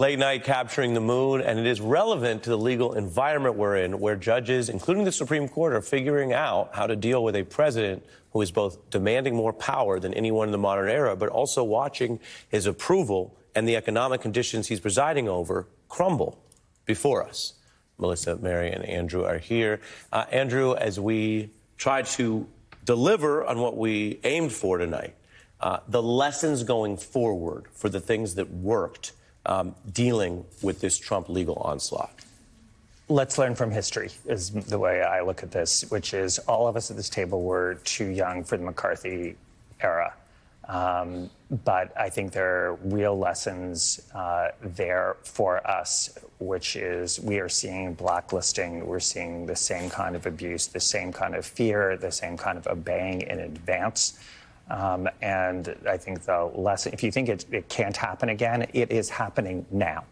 Late night capturing the mood, and it is relevant to the legal environment we're in, where judges, including the Supreme Court, are figuring out how to deal with a president who is both demanding more power than anyone in the modern era, but also watching his approval and the economic conditions he's presiding over crumble before us. Melissa, Mary, and Andrew are here. Andrew, as we try to deliver on what we aimed for tonight, the lessons going forward for the things that worked dealing with this Trump legal onslaught. Let's learn from history is the way I look at this, which is all of us at this table were too young for the McCarthy era. But I think there are real lessons there for us, which is we are seeing blacklisting. We're seeing the same kind of abuse, the same kind of fear, the same kind of obeying in advance. And I think the lesson, if you think it can't happen again, it is happening now.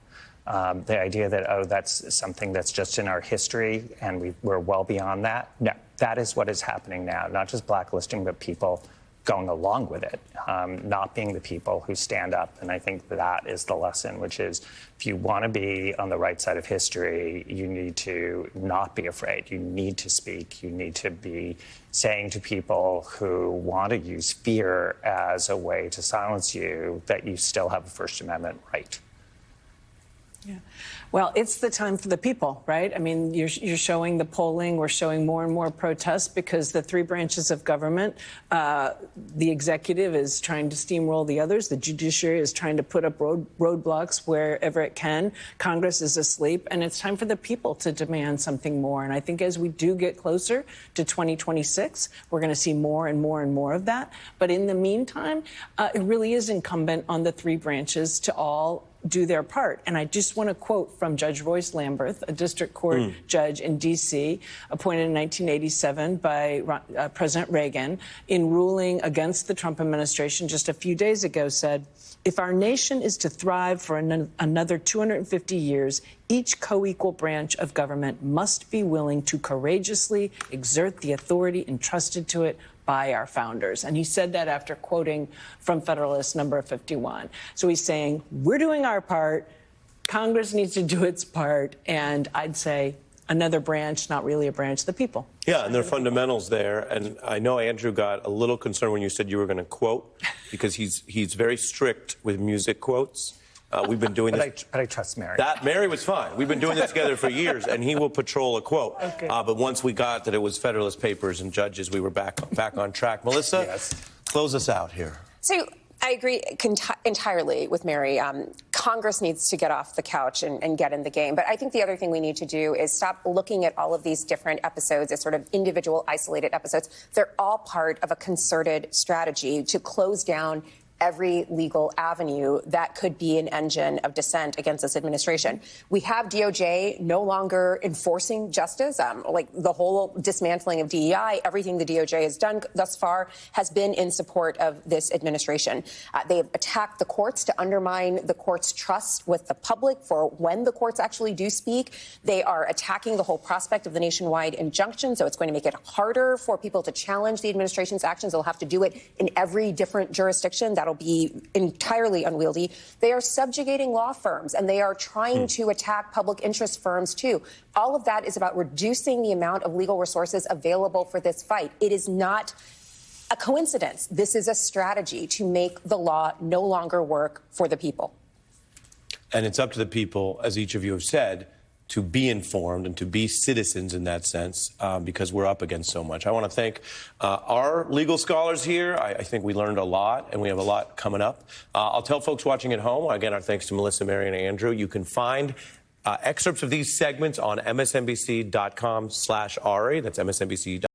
The idea that, oh, that's something that's just in our history and we're well beyond that. No, that is what is happening now, not just blacklisting, but people going along with it, not being the people who stand up. And I think that is the lesson, which is if you want to be on the right side of history, you need to not be afraid. You need to speak. You need to be saying to people who want to use fear as a way to silence you that you still have a First Amendment right. Yeah. Well, it's the time for the people, right? I mean, you're showing the polling. We're showing more and more protests because the three branches of government, the executive is trying to steamroll the others. The judiciary is trying to put up roadblocks wherever it can. Congress is asleep. And it's time for the people to demand something more. And I think as we do get closer to 2026, we're going to see more and more and more of that. But in the meantime, it really is incumbent on the three branches to all do their part. And I just want to quote from Judge Royce Lamberth, a district court judge in D.C., appointed in 1987 by President Reagan, in ruling against the Trump administration just a few days ago, said, if our nation is to thrive for another 250 years, each co-equal branch of government must be willing to courageously exert the authority entrusted to it by our founders. And he said that after quoting from Federalist number 51. So he's saying, we're doing our part, Congress needs to do its part, and I'd say another branch, not really a branch, the people. Yeah, and there are fundamentals there. And I know Andrew got a little concerned when you said you were going to quote, because he's very strict with music quotes. We've been doing this. But I trust Mary. Mary was fine. We've been doing this together for years, and he will patrol a quote. Okay. But once we got that it was Federalist Papers and judges, we were back on track. Melissa, yes. Close us out here. So I agree entirely with Mary. Congress needs to get off the couch and get in the game. But I think the other thing we need to do is stop looking at all of these different episodes as sort of individual, isolated episodes. They're all part of a concerted strategy to close down every legal avenue that could be an engine of dissent against this administration. We have DOJ no longer enforcing justice. Like the whole dismantling of DEI, everything the DOJ has done thus far has been in support of this administration. They have attacked the courts to undermine the court's trust with the public for when the courts actually do speak. They are attacking the whole prospect of the nationwide injunction, so it's going to make it harder for people to challenge the administration's actions. They'll have to do it in every different jurisdiction. That'll be entirely unwieldy. They are subjugating law firms, and they are trying to attack public interest firms, too. All of that is about reducing the amount of legal resources available for this fight. It is not a coincidence. This is a strategy to make the law no longer work for the people. And it's up to the people, as each of you have said, to be informed and to be citizens in that sense, because we're up against so much. I want to thank our legal scholars here. I think we learned a lot, and we have a lot coming up. I'll tell folks watching at home, again, our thanks to Melissa, Mary, and Andrew. You can find excerpts of these segments on msnbc.com/Ari. That's msnbc.com.